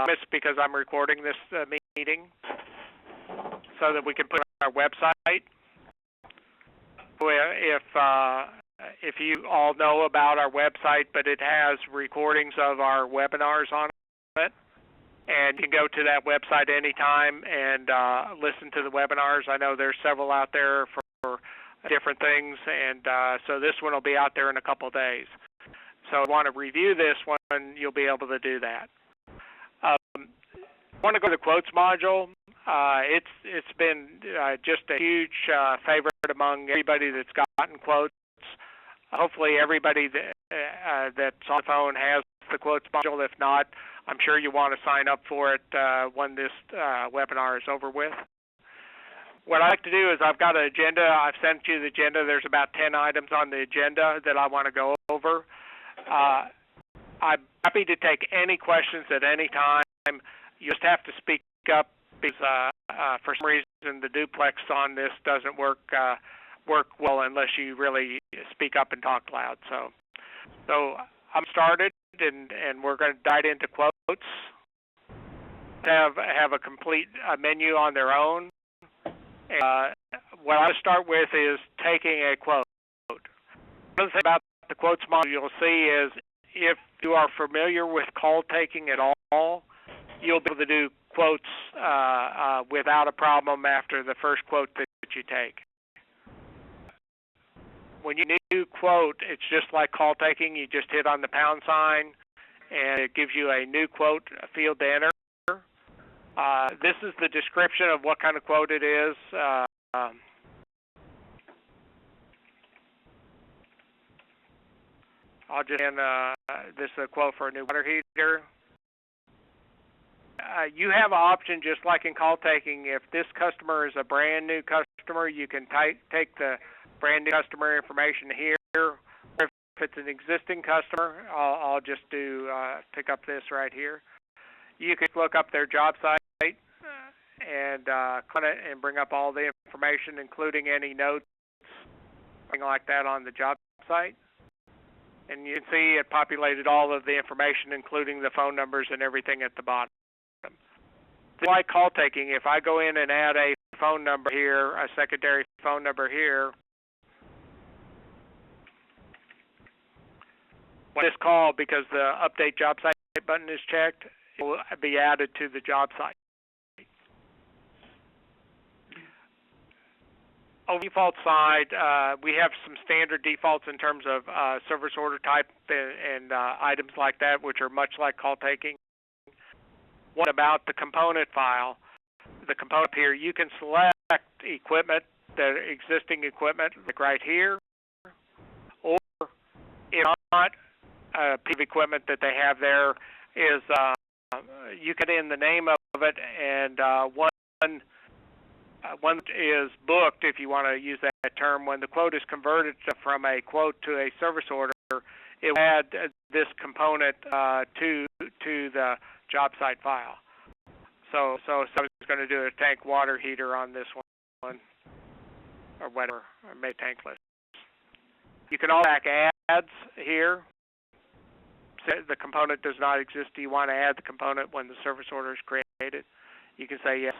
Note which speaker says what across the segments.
Speaker 1: it's because I'm recording this meeting so that we can put it on our website. If you all know about our website, but it has recordings of our webinars on it, and you can go to that website anytime and listen to the webinars. I know there's several out there for different things, and so this one will be out there in a couple of days. So if you want to review this one, you'll be able to do that. I want to go to the quotes module. It's been just a huge favorite among everybody that's gotten quotes. Hopefully everybody that's on the phone has the quotes module. If not, I'm sure you want to sign up for it when this webinar is over with. What I like to do is I've got an agenda. I've sent you the agenda. There's about 10 items on the agenda that I want to go over. I'm happy to take any questions at any time. You just have to speak up because for some reason the duplex on this doesn't work well unless you really speak up and talk loud. So I'm started, and we're going to dive into quotes. Have a complete menu on their own. What I start with is taking a quote. One thing about the quotes module you'll see is if you are familiar with call taking at all, you'll be able to do quotes without a problem after the first quote that you take. When you new quote, it's just like call taking. You just hit on the pound sign, and it gives you a new quote field to enter. This is the description of what kind of quote it is. I'll just end this is a quote for a new water heater. You have an option just like in call taking. If this customer is a brand new customer, you can take the brand new customer information here. Or if it's an existing customer, I'll just pick up this right here. You can look up their job site and click it and bring up all the information, including any notes, something like that on the job site. And you can see it populated all of the information, including the phone numbers and everything at the bottom. Like call taking, if I go in and add a phone number here, a secondary phone number here, when this call, because the update job site button is checked, it will be added to the job site. On the default side, we have some standard defaults in terms of service order type and items like that, which are much like call taking. One about the component file, the component here, you can select equipment, the existing equipment, like right here, or if not, a piece of equipment that they have there is, you can in the name of it, and one is booked, if you want to use that term. When the quote is converted from a quote to a service order, it will add this component to the job site file. So someone's going to do a tank water heater on this one, or whatever, or make tankless. You can also back adds here. Say the component does not exist. Do you want to add the component when the service order is created? You can say yes.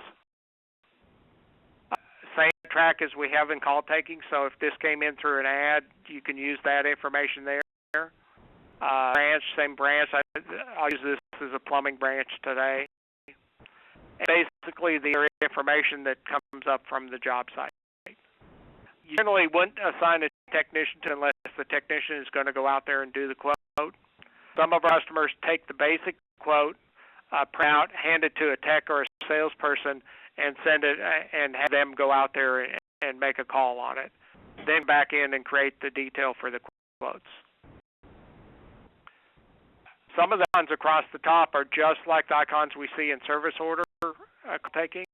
Speaker 1: Same track as we have in call taking, so if this came in through an ad, you can use that information there. Branch, same branch. I'll use this as a plumbing branch today. And basically the information that comes up from the job site. You generally wouldn't assign a technician to unless the technician is going to go out there and do the quote. Some of our customers take the basic quote, print out, hand it to a tech or a salesperson, and send it and have them go out there and make a call on it. Then back in and create the detail for the quotes. Some of the icons across the top are just like the icons we see in service order taking.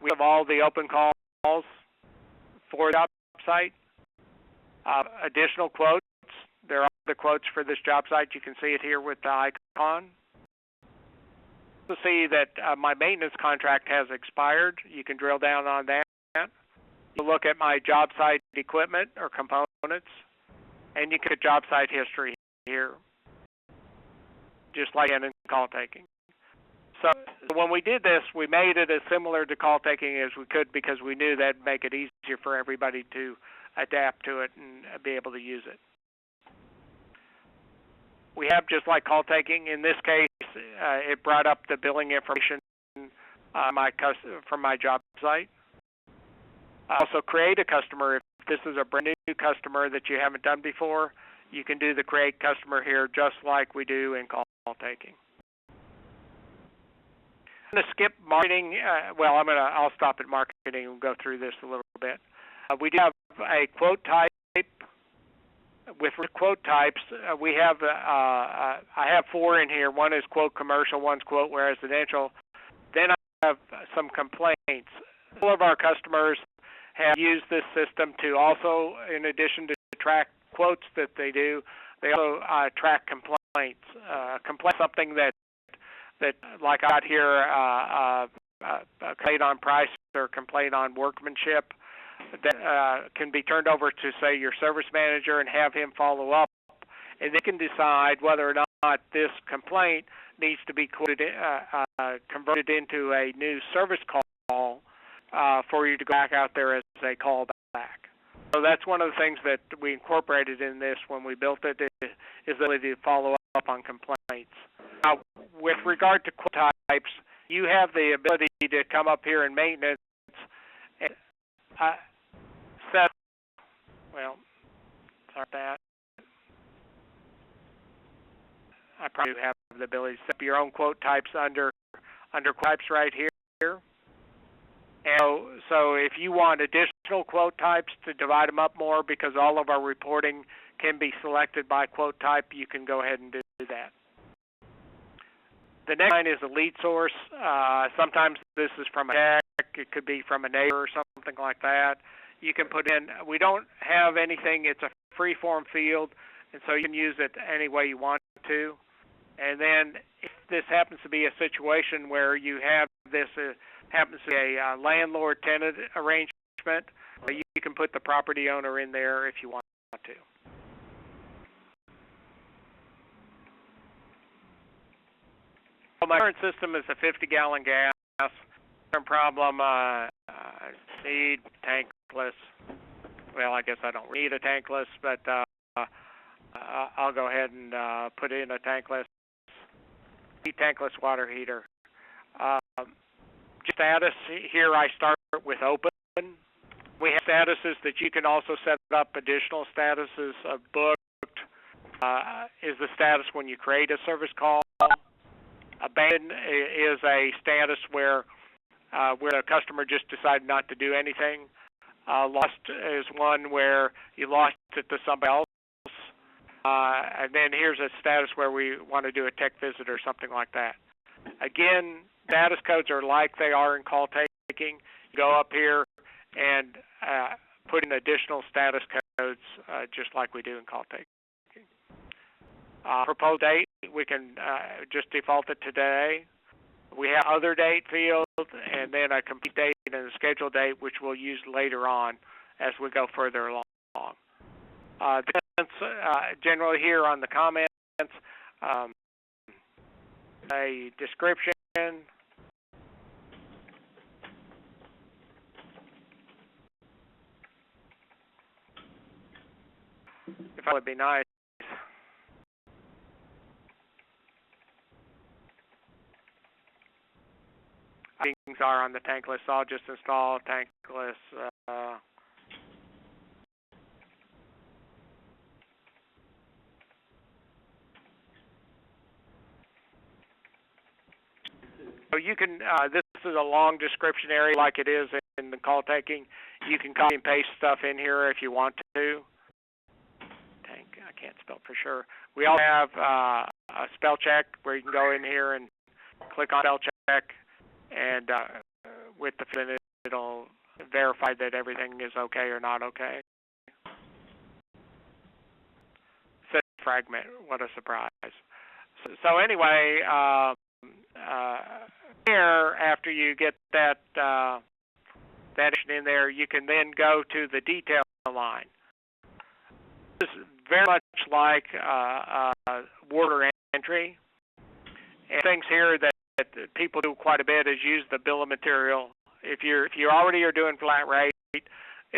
Speaker 1: We have all the open calls for the job site. Additional quotes. There are the quotes for this job site. You can see it here with the icon. You'll see that my maintenance contract has expired. You can drill down on that. You look at my job site equipment or components, and you get job site history here, just like in call taking. when we did this, we made it as similar to call taking as we could because we knew that'd make it easier for everybody to adapt to it and be able to use it. We have, just like call taking, in this case, it brought up the billing information from my job site. Also, create a customer. If this is a brand new customer that you haven't done before, you can do the create customer here just like we do in call taking. I'm going to skip marketing. I'll stop at marketing and go through this a little bit. We do have a quote type. With quote types, we have I have 4 in here. One is quote commercial, one's quote residential. Then I have some complaints. All of our customers have used this system to also, in addition to track quotes that they do, they also track complaints. Complaint something that like I got here, a complaint on price or complaint on workmanship, that can be turned over to, say, your service manager and have him follow up, and they can decide whether or not this complaint needs to be converted into a new service call for you to go back out there as a call back. So that's one of the things that we incorporated in this when we built it, is the ability to follow up on complaints. Now, with regard to quote types, you have the ability to come up here in maintenance and set, I probably have the ability to set up your own quote types under types right here. And so if you want additional quote types to divide them up more, because all of our reporting can be selected by quote type, you can go ahead and do that. The next line is a lead source. Sometimes this is from a tech, it could be from a neighbor or something like that. You can put in, we don't have anything, it's a free-form field, and so you can use it any way you want to. And then if this happens to be a situation where you have this, happens to be a landlord-tenant arrangement, you can put the property owner in there if you want to. My current system is a 50-gallon gas. Problem, need tankless. Well, I guess I don't need a tankless, but I'll go ahead and put in a tankless water heater. Status here, I start with open. We have statuses that you can also set up additional statuses of booked. Is the status when you create a service call. Abandoned is a status where the customer just decided not to do anything. Lost is one where you lost it to somebody else. And then here's a status where we want to do a tech visit or something like that. Again, status codes are like they are in call taking. You go up here and put in additional status codes just like we do in call taking. Proposed date, we can just default it to today. We have other date field, and then a complete date and a scheduled date, which we'll use later on as we go further along. Generally here on the comments, a description. If that would be nice. Things are on the tankless. So I'll just install tankless. So you can. This is a long description area, like it is in the call taking. You can copy and paste stuff in here if you want to. I can't spell for sure. We also have a spell check where you can go in here and click on spell check. And with the finish, it'll verify that everything is okay or not okay. Set fragment, what a surprise. So anyway, here, after you get that in there, you can then go to the detail line. This is very much like order entry. And things here that people do quite a bit is use the bill of material. If you already are doing flat rate,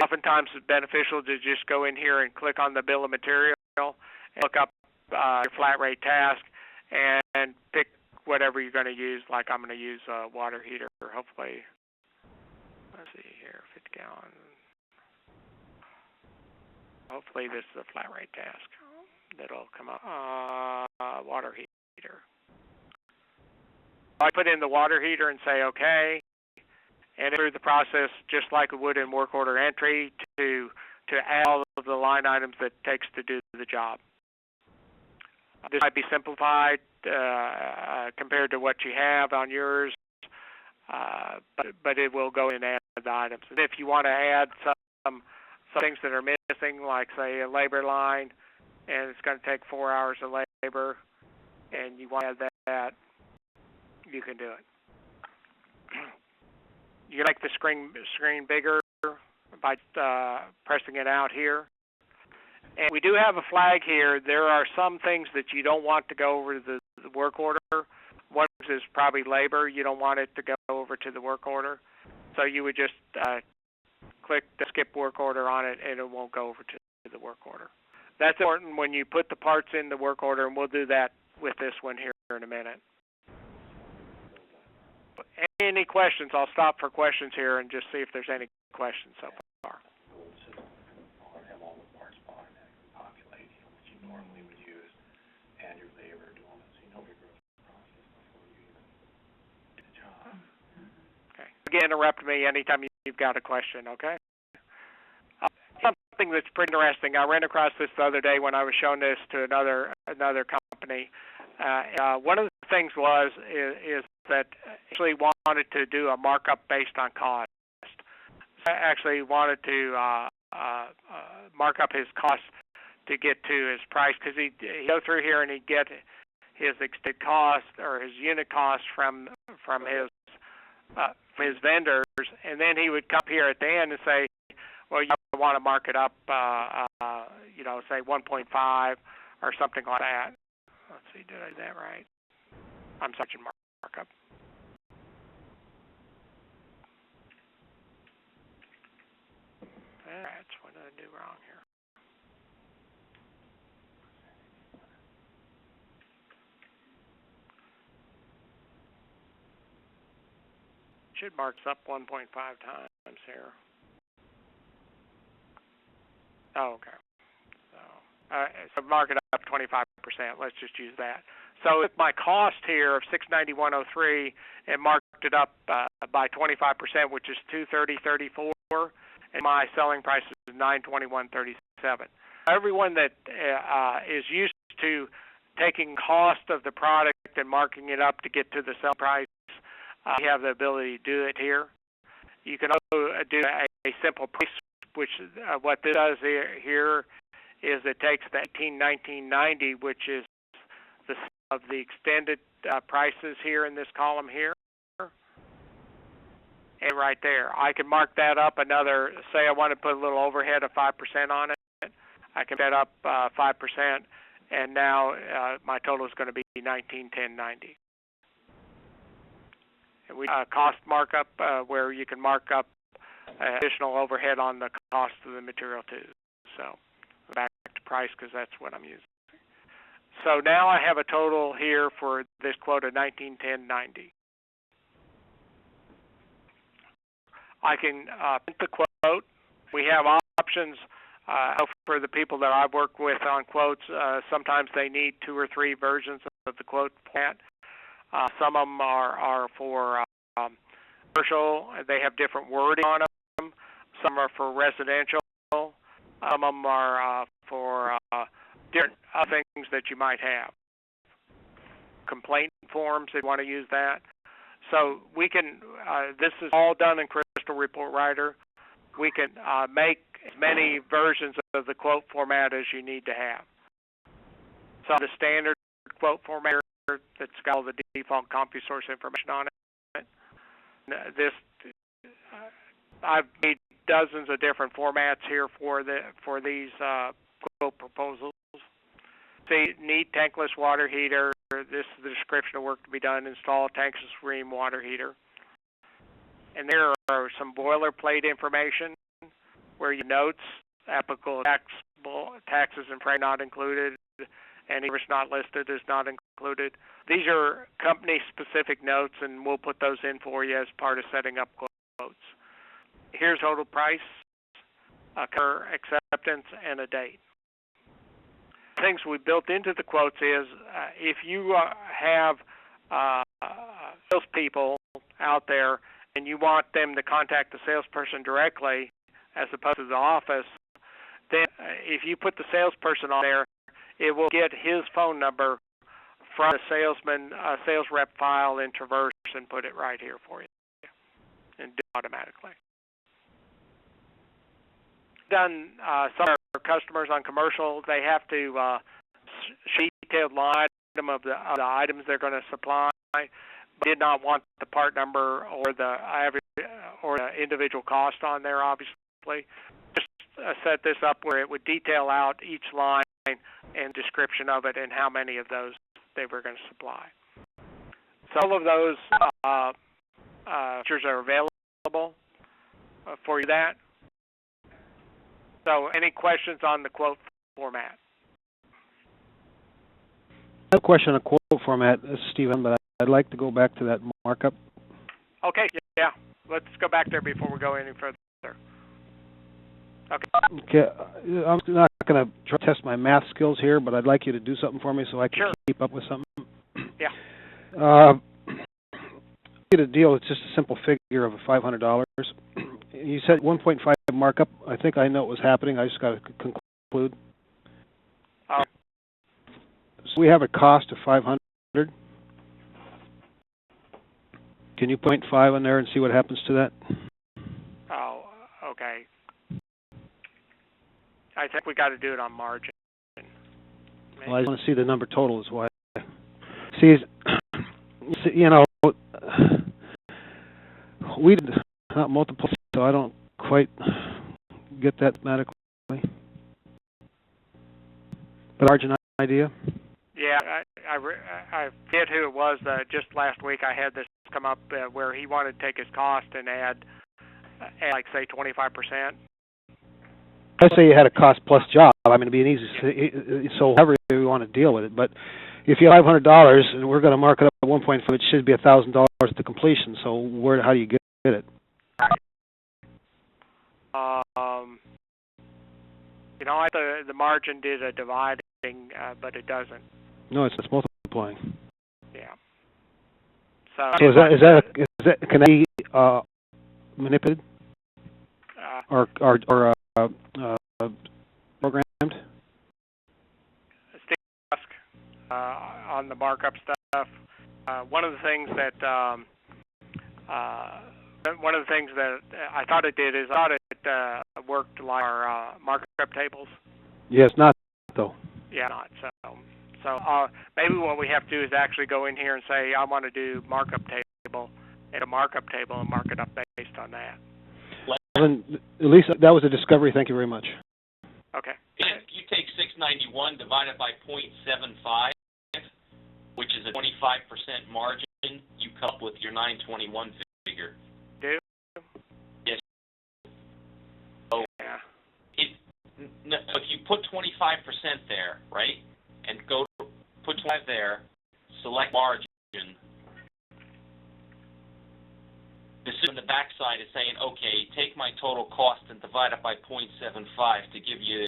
Speaker 1: oftentimes it's beneficial to just go in here and click on the bill of material and look up your flat rate task and pick whatever you're going to use. Like I'm going to use a water heater, hopefully. Let's see here, 50 gallon. Hopefully this is a flat rate task that'll come up. Water heater. I put in the water heater and say OK, and through the process just like it would in work order entry to add all of the line items that it takes to do the job. This might be simplified compared to what you have on yours, but it will go in and add the items. And if you want to add some things that are missing, like say a labor line, and it's going to take 4 hours of labor, and you want to add that, you can do it. You can make the screen bigger by pressing it out here. And we do have a flag here. There are some things that you don't want to go over to the work order. One is probably labor. You don't want it to go over to the work order. So you would just click the skip work order on it, and it won't go over to the work order. That's important when you put the parts in the work order, and we'll do that with this one here in a minute. Any questions? I'll stop for questions here and just see if there's any questions so far. Okay. Again, interrupt me anytime you've got a question, okay? Something that's pretty interesting. I ran across this the other day when I was showing this to another company. One of the things is that actually wanted to do a markup based on cost. I actually wanted to mark up his cost to get to his price, because he'd go through here and he'd get his extended cost or his unit cost from his vendors, and then he would come here at the end and say, well, you want to mark it up, say 1.5 or something like that. Let's see, did I do that right? I'm searching markup. That's what did I do wrong here? Should mark up 1.5 times here. Oh, okay. So mark it up 25%. Let's just use that. So with my cost here of $691.03 and marked it up by 25%, which is $230.34, and my selling price is $921.37. Everyone that is used to taking cost of the product and marking it up to get to the sell price, you have the ability to do it here. You can also do a simple price, which what this does here is it takes the 1819.90, which is the sum of the extended prices here in this column here, and right there. I can mark that up another, say I want to put a little overhead of 5% on it. I can set up 5%, and now my total is going to be $1910.90. And we cost markup where you can mark up additional overhead on the cost of the material too. So back to price, because that's what I'm using. So now I have a total here for this quote of $1910.90. I can print the quote. We have options for the people that I work with on quotes. Sometimes they need 2 or 3 versions of the quote format. Some of them are for commercial. They have different wording on them. Some are for residential. Some of them are for different things that you might have. Complaint forms, if you want to use that. So we can, this is all done in Crystal Report Writer. We can make as many versions of the quote format as you need to have. So the standard quote format that's got all the default CompuSource information on it. This, I've made dozens of different formats here for these quote proposals. See, need tankless water heater, this is the description of work to be done, install Texas Supreme water heater. And there are some boilerplate information where you notes, applicable taxes and freight not included, any service not listed is not included. These are company-specific notes, and we'll put those in for you as part of setting up quotes. Here's total price, current acceptance, and a date. Things we built into the quotes is if you have salespeople out there and you want them to contact the salesperson directly as opposed to the office, then if you put the salesperson on there, it will get his phone number from the sales rep file in Traverse and put it right here for you and do it automatically. Done some of our customers on commercial, they have to sheet detailed line item of the items they're going to supply, but did not want the part number or the individual cost on there, obviously. Just set this up where it would detail out each line and description of it and how many of those they were going to supply. So all of those features are available for you. That. So any questions on the quote format?
Speaker 2: I have a question on quote format, Stephen, but I'd like to go back to that markup.
Speaker 1: Okay, yeah. Let's go back there before we go any further.
Speaker 2: Okay. I'm not going to try to test my math skills here, but I'd like you to do something for me so I can keep up with something.
Speaker 1: Yeah.
Speaker 2: Get a deal. It's just a simple figure of $500. You said 1.5 markup. I think I know what was happening. I just got to conclude. So we have a cost of $500. Can you put 0.5 on there and see what happens to that?
Speaker 1: Oh, okay. I think we got to do it on margin. Maybe.
Speaker 2: Well, I want to see the number total is why. See, you know, we did not multiply, so I don't quite get that mathematically. But margin idea?
Speaker 1: Yeah, I forget who it was. Just last week I had this come up where he wanted to take his cost and add like, say, 25%.
Speaker 2: I say you had a cost plus job. I mean, it'd be an easy, so however you want to deal with it. But if you have $500 and we're going to mark it up at 1.5, it should be $1,000 at the completion. So how do you get it?
Speaker 1: You know, the margin did a dividing, but it doesn't.
Speaker 2: No, it's multiplying.
Speaker 1: Yeah. So
Speaker 2: is that can that be manipulated or programmed?
Speaker 1: Steve asked on the markup stuff. One of the things that I thought it did is I thought it worked like our markup tables.
Speaker 2: Yes, not though.
Speaker 1: Yeah, not so. Maybe what we have to do is actually go in here and say I want to do markup table and a markup table and mark it up based on that.
Speaker 2: At least that was a discovery. Thank you very much.
Speaker 1: Okay.
Speaker 3: If you take 691 divided by 0.75, which is a 25% margin, you come up with your 921 figure.
Speaker 1: Do?
Speaker 3: Yes. So
Speaker 1: yeah.
Speaker 3: If you put 25% there, right, and put 25 there, select margin. This on the back side is saying, okay, take my total cost and divide it by 0.75 to give you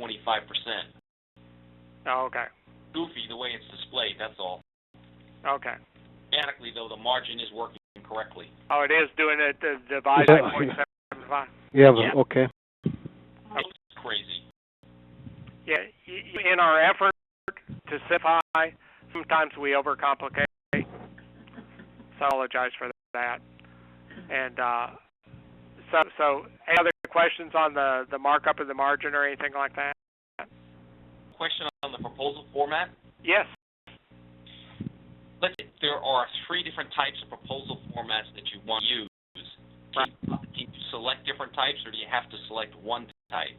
Speaker 3: 25%.
Speaker 1: Oh, okay.
Speaker 3: Goofy the way it's displayed, that's all.
Speaker 1: Okay.
Speaker 3: Mechanically, though, the margin is working correctly.
Speaker 1: Oh, it is doing it to divide by 0.75.
Speaker 2: Yeah, okay.
Speaker 3: It's crazy.
Speaker 1: Yeah, in our effort to simplify, sometimes we overcomplicate. So I apologize for that. And so any other questions on the markup of the margin or anything like that?
Speaker 3: Question on the proposal format?
Speaker 1: Yes.
Speaker 3: There are 3 different types of proposal formats that you want to use. Can you select different types, or do you have to select one type?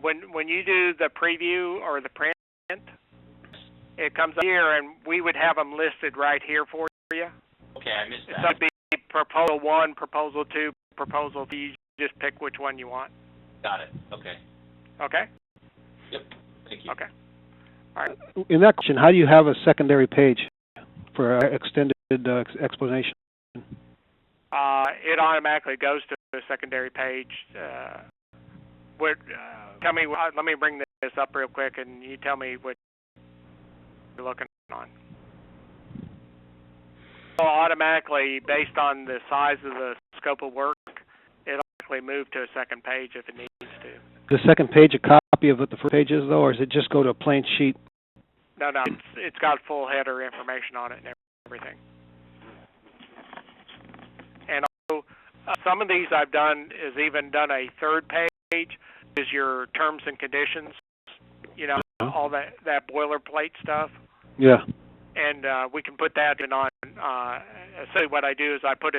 Speaker 1: When you do the preview or the print, it comes up here, and we would have them listed right here for you.
Speaker 3: Okay, I missed
Speaker 1: So
Speaker 3: that.
Speaker 1: it'd be Proposal 1, Proposal 2, Proposal 3. You just pick which one you want.
Speaker 3: Got it. Okay.
Speaker 1: Okay?
Speaker 3: Yep. Thank you.
Speaker 1: Okay. All right.
Speaker 2: In that question, how do you have a secondary page for extended explanation?
Speaker 1: It automatically goes to the secondary page. Tell me. Let me bring this up real quick, and you tell me what you're looking on. So automatically, based on the size of the scope of work, it'll automatically move to a second page if it needs to.
Speaker 2: The second page a copy of what the first page is, though, or does it just go to a plain sheet?
Speaker 1: No, it's got full header information on it and everything. And also, some of these I've done is even done a third page, is your terms and conditions, you know, all that boilerplate stuff.
Speaker 2: Yeah.
Speaker 1: And we can put that in on. So what I do is I put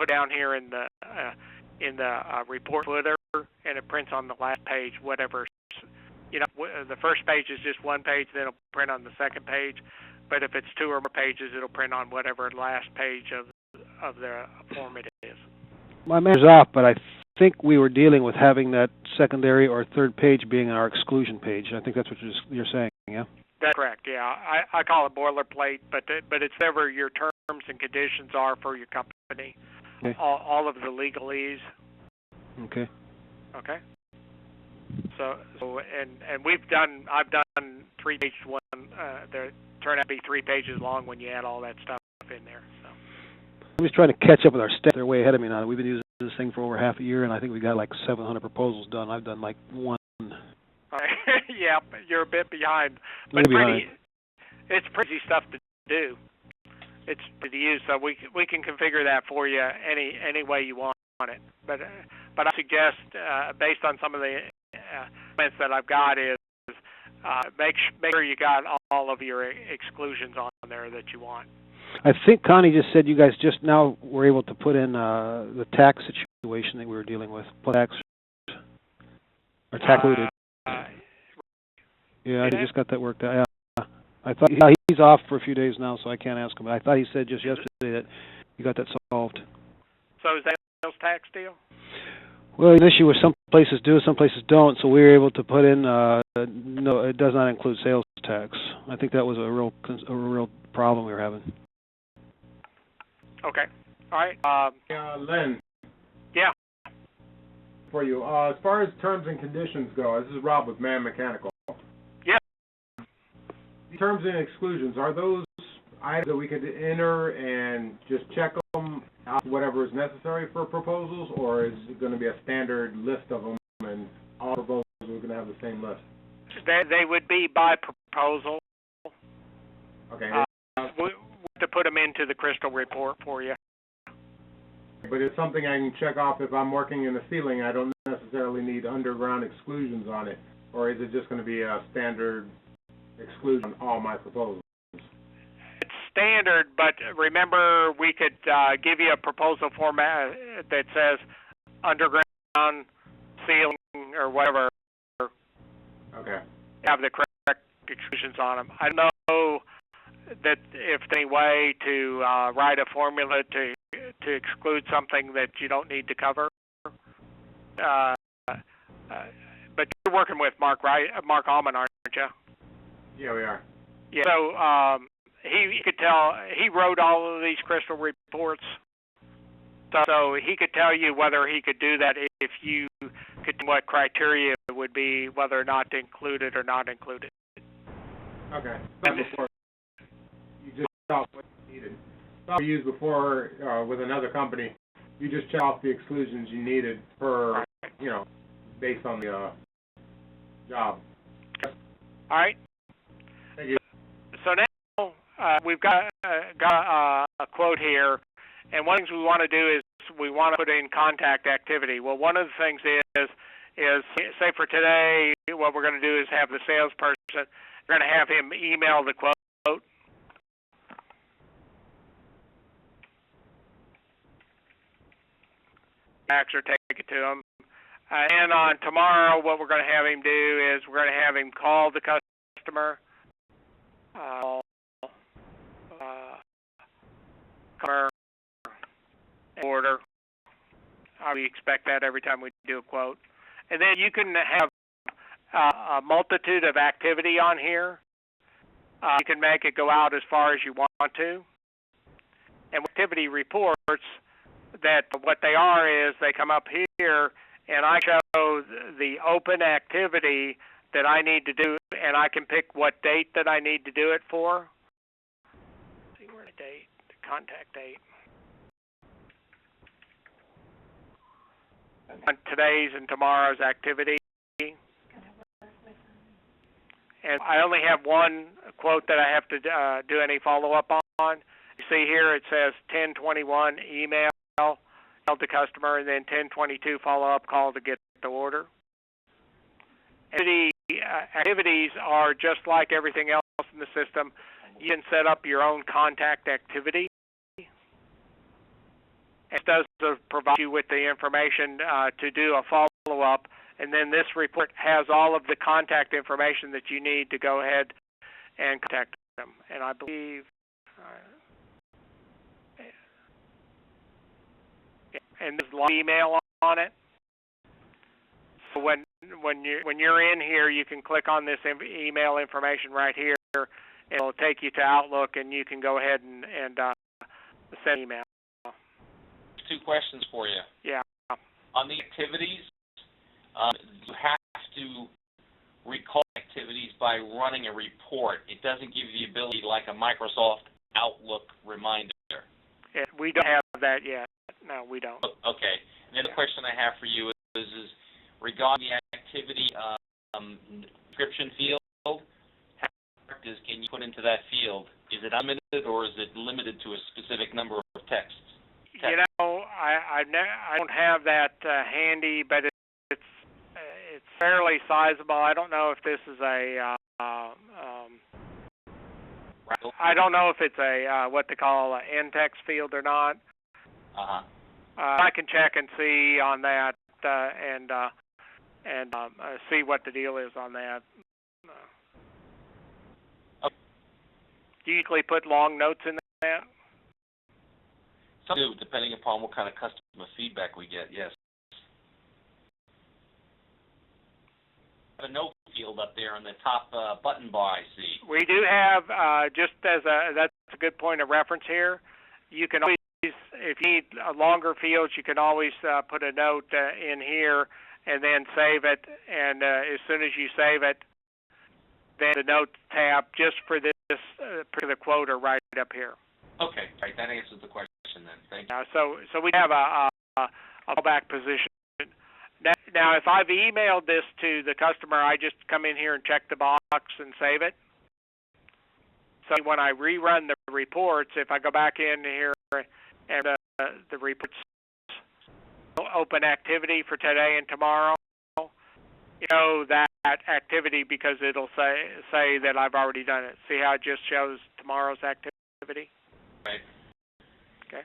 Speaker 1: down here in the report footer, and it prints on the last page whatever. You know, the first page is just one page, then it'll print on the second page. But if it's two or more pages, it'll print on whatever last page of the form it is.
Speaker 2: My memory's off, but I think we were dealing with having that secondary or third page being our exclusion page. I think that's what you're saying, yeah?
Speaker 1: That's correct, yeah. I call it boilerplate, but it's whatever your terms and conditions are for your company.
Speaker 2: Okay.
Speaker 1: All of the legalese.
Speaker 2: Okay.
Speaker 1: Okay. So and I've done 3-page one. They turn out to be 3 pages long when you add all that stuff in there. So.
Speaker 2: I was trying to catch up with our staff. They're way ahead of me now. We've been using this thing for over half a year, and I think we got like 700 proposals done. I've done like one.
Speaker 1: Yeah, you're a bit behind.
Speaker 2: But
Speaker 1: it's pretty stuff to do. It's to use, so we can configure that for you any way you want it. But I suggest, based on some of the comments that I've got, is make sure you got all of your exclusions on there that you want.
Speaker 2: I think Connie just said you guys just now were able to put in the tax situation that we were dealing with, tax or tax included. Yeah, I just got that worked out. Yeah. I thought he's off for a few days now, so I can't ask him. But I thought he said just yesterday that you got that solved.
Speaker 1: So is that sales tax deal?
Speaker 2: Well, the issue was some places do, some places don't. So we were able to put in no, it does not include sales tax. I think that was a real problem we were having.
Speaker 1: Okay. All right.
Speaker 4: Len.
Speaker 1: Yeah.
Speaker 4: For you, as far as terms and conditions go, this is Rob with Man Mechanical.
Speaker 1: Yeah.
Speaker 4: Terms and exclusions, are those items that we could enter and just check them out, whatever is necessary for proposals, or is it going to be a standard list of them and all proposals are going to have the same list?
Speaker 1: They would be by proposal.
Speaker 4: Okay.
Speaker 1: We have to put them into the Crystal report for you.
Speaker 4: But it's something I can check off if I'm working in the ceiling. I don't necessarily need underground exclusions on it, or is it just going to be a standard exclusion on all my proposals?
Speaker 1: It's standard, but remember we could give you a proposal format that says underground, ceiling, or whatever.
Speaker 4: Okay.
Speaker 1: Have the correct exclusions on them. I don't know that if any way to write a formula to exclude something that you don't need to cover. But you're working with Mark, right? Mark Allman, aren't you?
Speaker 4: Yeah, we are.
Speaker 1: Yeah. So he could tell. He wrote all of these Crystal reports, so he could tell you whether he could do that if you could. What criteria would be whether or not to include it or not include it.
Speaker 4: Okay. You just saw what you needed. We used before with another company. You just check off the exclusions you needed per, based on the job.
Speaker 1: All right.
Speaker 4: Thank you.
Speaker 1: So now we've got a quote here, and one of the things we want to do is we want to put in contact activity. Well, one of the things is say for today, what we're going to do is have the salesperson. We're going to have him email the quote. Or take it to him. And on tomorrow, what we're going to have him do is we're going to have him call the customer, customer order. We expect that every time we do a quote. And then you can have a multitude of activity on here. You can make it go out as far as you want to. And activity reports, that what they are is they come up here and I show the open activity that I need to do, and I can pick what date that I need to do it for. Let's see where the date, the contact date. On today's and tomorrow's activity. And I only have one quote that I have to do any follow-up on. You see here it says 1021 email to customer, and then 1022 follow-up call to get the order. And the activities are just like everything else in the system. You can set up your own contact activity. It does provide you with the information to do a follow-up, and then this report has all of the contact information that you need to go ahead and contact them. And I believe, and there's a email on it. So when you're in here, you can click on this email information right here, and it'll take you to Outlook, and you can go ahead and send email.
Speaker 3: Two questions for you.
Speaker 1: Yeah.
Speaker 3: On the activities, you have to recall activities by running a report. It doesn't give you the ability like a Microsoft Outlook reminder.
Speaker 1: Yeah, we don't have that yet. No, we don't.
Speaker 3: Okay. And then the question I have for you is regarding the activity description field, how many characters can you put into that field? Is it unlimited or is it limited to a specific number of texts?
Speaker 1: You know, I don't have that handy, but it's fairly sizable. I don't know if this is a I don't know if it's a what they call an in-text field or not. I can check and see on that and see what the deal is on that. Do you usually put long notes in that?
Speaker 3: Some do, depending upon what kind of customer feedback we get, yes. A note field up there on the top button bar I see.
Speaker 1: We do have, just as that's a good point of reference here, you can always, if you need longer fields, you can always put a note in here and then save it, and as soon as you save it, then the note tab just for this particular quote are right up here.
Speaker 3: Okay, right, that answers the question then. Thank you.
Speaker 1: So we have a fallback position. Now, if I've emailed this to the customer, I just come in here and check the box and save it. So when I rerun the reports, if I go back in here and the reports open activity for today and tomorrow, you know that activity because it'll say that I've already done it. See how it just shows tomorrow's activity?
Speaker 3: Right.
Speaker 1: Okay.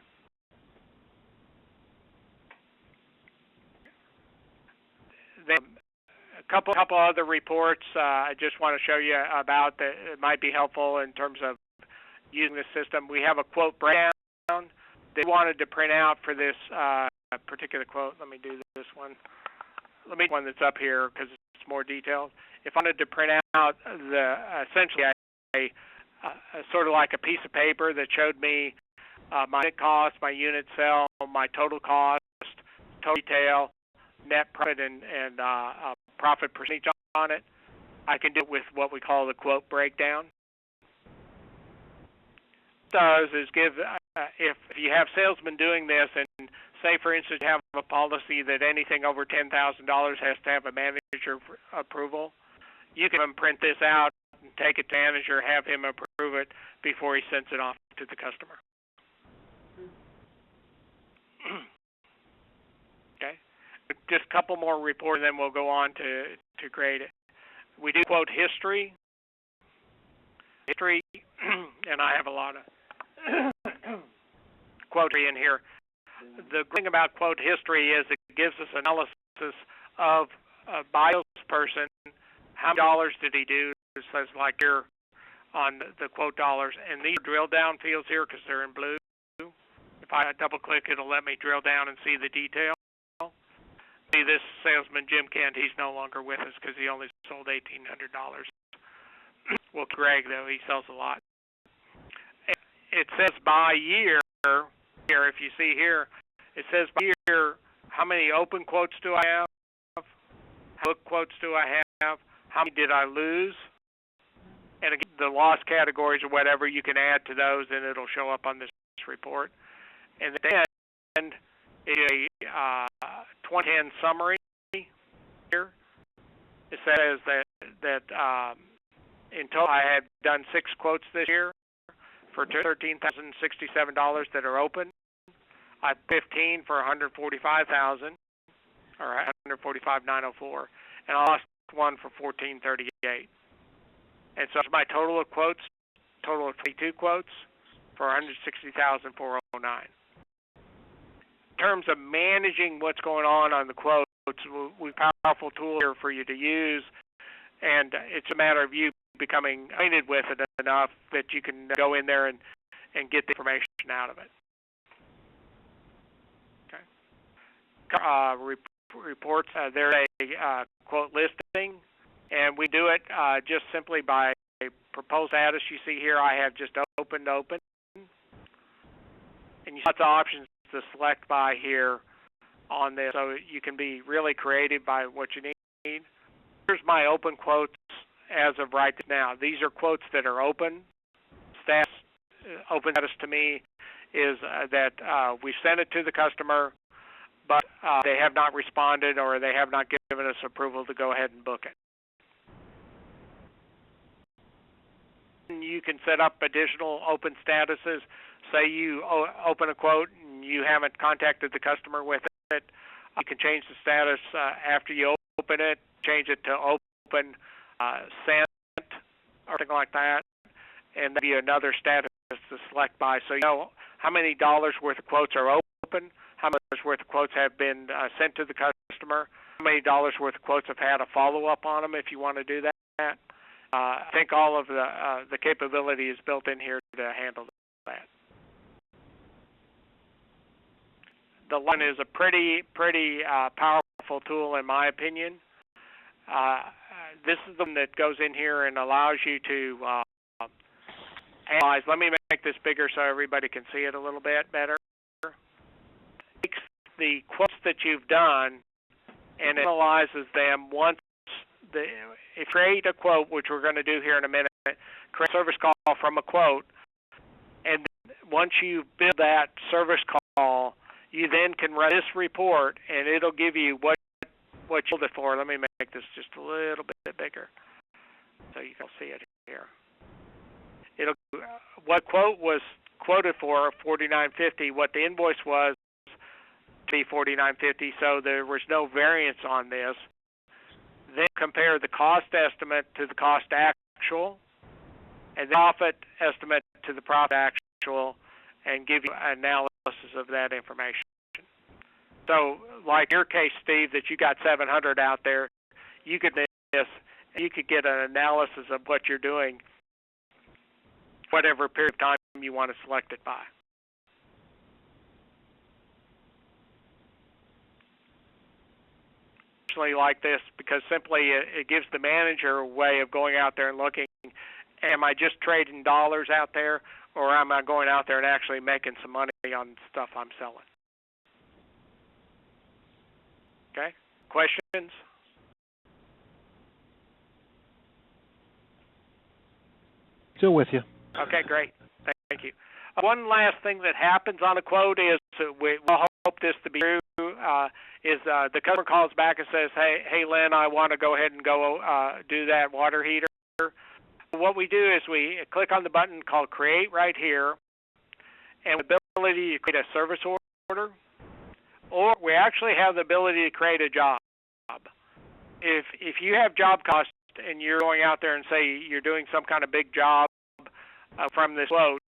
Speaker 1: Then a couple other reports I just want to show you about that it might be helpful in terms of using the system. We have a quote breakdown. They wanted to print out for this particular quote. Let me do this one. Let me do one that's up here because it's more detailed. If I wanted to print out the essentially a sort of like a piece of paper that showed me my unit cost, my unit sell, my total cost, total retail, net profit, and profit percentage on it, I can do it with what we call the quote breakdown. What it does is give, if you have salesmen doing this, and say for instance you have a policy that anything over $10,000 has to have a manager approval, you can print this out and take it to manager, have him approve it before he sends it off to the customer. Okay, just a couple more reports, and then we'll go on to create it. We do quote history, and I have a lot of quote in here. The thing about quote history is it gives us analysis of a bios person. How many dollars did he do? says like here on the quote dollars, and these are drill down fields here because they're in blue. If I double click, it'll let me drill down and see the detail. See this salesman, Jim Kent, he's no longer with us because he only sold $1,800. Well, Greg, though, he sells a lot. It says by year, here, if you see here, it says by year, how many open quotes do I have? How many book quotes do I have? How many did I lose? And again, the loss categories or whatever, you can add to those and it'll show up on this report. And then a 2010 summary here. It says that in total I had done 6 quotes this year for $13,067 that are open. I had 15 for $145,000 or $145,904, and I lost 1 for $1,438. And so my total of quotes, total of 22 quotes for $160,409. In terms of managing what's going on the quotes, we have a powerful tool here for you to use, and it's a matter of you becoming acquainted with it enough that you can go in there and get the information out of it. Okay. Reports, there's a quote listing, and we do it just simply by proposed status. You see here I have just opened open, and you have lots of options to select by here on this, so you can be really creative by what you need. Here's my open quotes as of right now. These are quotes that are open. Open status to me is that we sent it to the customer, but they have not responded or they have not given us approval to go ahead and book it. You can set up additional open statuses. Say you open a quote and you haven't contacted the customer with it. You can change the status after you open it, change it to open, sent, or something like that, and there'll be another status to select by. So you know how many dollars worth of quotes are open, how much worth of quotes have been sent to the customer, how many dollars worth of quotes have had a follow-up on them if you want to do that. I think all of the capability is built in here to handle that. The line is a pretty powerful tool in my opinion. This is the one that goes in here and allows you to analyze. Let me make this bigger so everybody can see it a little bit better. Takes the quotes that you've done and analyzes them once. If you create a quote, which we're going to do here in a minute, create a service call from a quote, and once you build that service call, you then can run this report, and it'll give you what you built it for. Let me make this just a little bit bigger so you can see it here. What quote was quoted for $49.50, what the invoice was $49.50, so there was no variance on this. Then compare the cost estimate to the cost actual, and the profit estimate to the profit actual, and give you an analysis of that information. So, like your case, Steve, that you got 700 out there, you could get an analysis of what you're doing, whatever period of time you want to select it by. Like this, because simply it gives the manager a way of going out there and looking, am I just trading dollars out there, or am I going out there and actually making some money on stuff I'm selling? Okay, questions?
Speaker 2: Still with you.
Speaker 1: Okay, great. Thank you. One last thing that happens on a quote is we'll hope this to be true. Is the customer calls back and says, hey, Lynn, I want to go ahead and go do that water heater. What we do is we click on the button called Create right here, and with the ability to create a service order, or we actually have the ability to create a job. If you have job costs and you're going out there and say you're doing some kind of big job from this quote,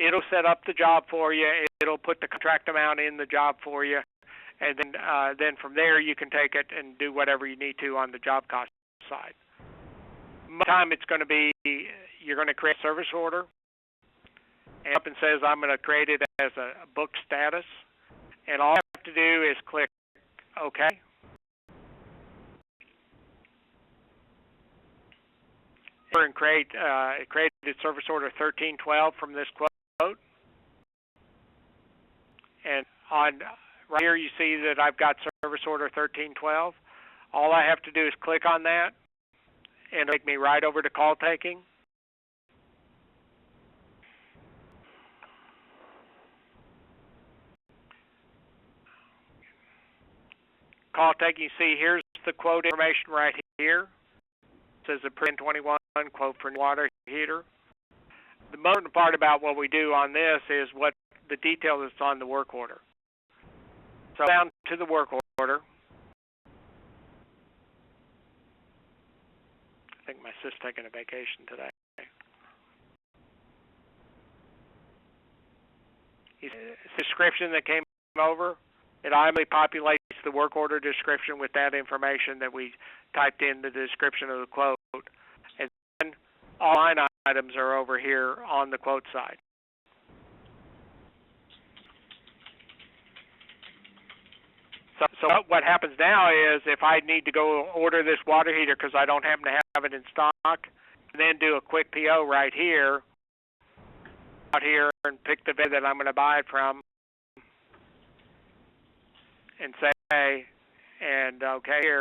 Speaker 1: it'll set up the job for you. It'll put the contract amount in the job for you. And then from there you can take it and do whatever you need to on the job cost side. Most of the time it's going to be, you're going to create a service order, and up and says I'm going to create it as a book status, and all I have to do is click OK. And created service order 1312 from this quote, and on right here you see that I've got service order 1312. All I have to do is click on that, and it'll take me right over to call taking. Call taking, you see here's the quote information right here. It says a print 21 quote for water heater. The most important part about what we do on this is what the detail that's on the work order. So down to the work order. I think my sister's taking a vacation today. It's the description that came over. It automatically populates the work order description with that information that we typed in the description of the quote. And then all line items are over here on the quote side. So what happens now is if I need to go order this water heater because I don't happen to have it in stock, and then do a quick PO right here, out here, and pick the vendor that I'm going to buy it from, and say, and okay here,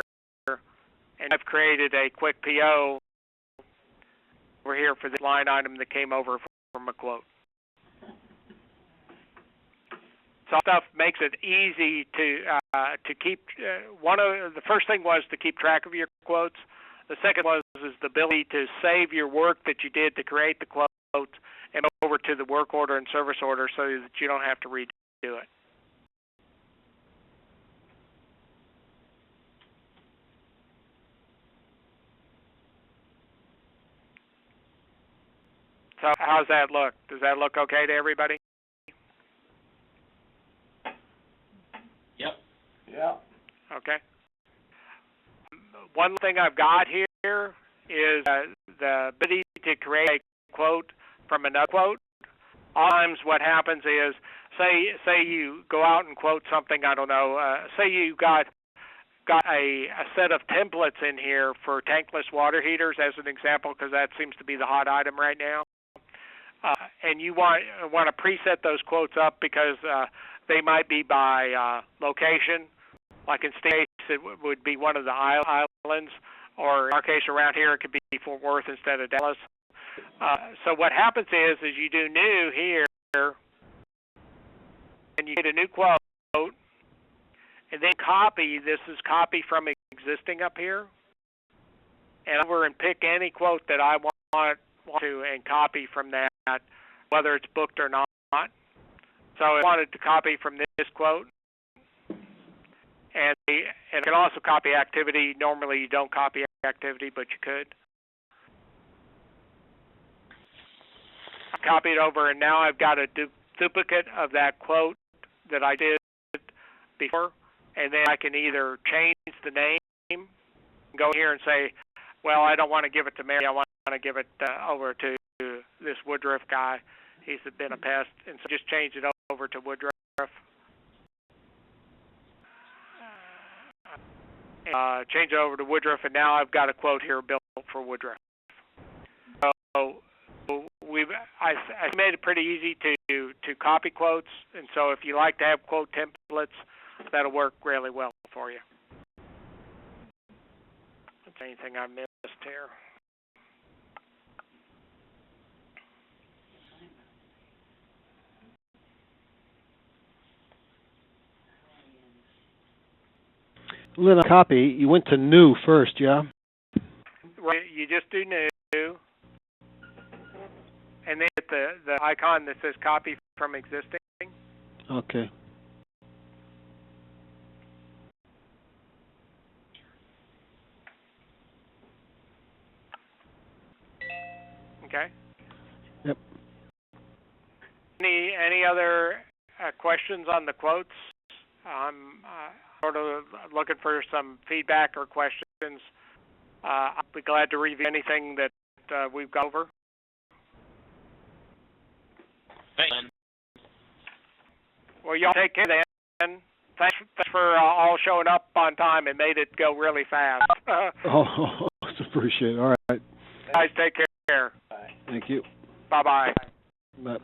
Speaker 1: and I've created a quick PO over here for this line item that came over from a quote. So stuff makes it easy to keep. One of the first thing was to keep track of your quotes. The second is the ability to save your work that you did to create the quote and over to the work order and service order so that you don't have to redo it. So how's that look? Does that look okay to everybody?
Speaker 3: Yep.
Speaker 4: Yeah.
Speaker 1: Okay. One thing I've got here is the ability to create a quote from another quote. Oftentimes what happens is, say you go out and quote something, I don't know, say you got a set of templates in here for tankless water heaters as an example, because that seems to be the hot item right now. And you want to preset those quotes up because they might be by location. Like in States, it would be one of the islands, or in our case around here, it could be Fort Worth instead of Dallas. So what happens is you do new here, and you get a new quote, and then copy. This is copy from existing up here, and over and pick any quote that I want to and copy from that, whether it's booked or not. So I wanted to copy from this quote, and I can also copy activity. Normally you don't copy activity, but you could. I copy it over, and now I've got a duplicate of that quote that I did before, and then I can either change the name, go here and say, well, I don't want to give it to Mary, I want to give it over to this Woodruff guy. He's been a pest, and so just change it over to Woodruff. Change it over to Woodruff, and now I've got a quote here built for Woodruff. So I made it pretty easy to copy quotes, and so if you like to have quote templates, that'll work really well for you. That's anything I missed here.
Speaker 2: Lynn, copy. You went to new first, yeah?
Speaker 1: Right, you just do new, and then hit the icon that says copy from existing.
Speaker 2: Okay.
Speaker 1: Okay.
Speaker 2: Yep.
Speaker 1: Any other questions on the quotes? I'm sort of looking for some feedback or questions I'll be glad to review anything that we've gone over.
Speaker 3: Thanks.
Speaker 1: Well, y'all take care then. Thanks for all showing up on time. It made it go really fast.
Speaker 2: Oh, appreciate it. All right.
Speaker 1: Guys, take care.
Speaker 2: Thank you.
Speaker 1: Bye-bye.
Speaker 2: Bye.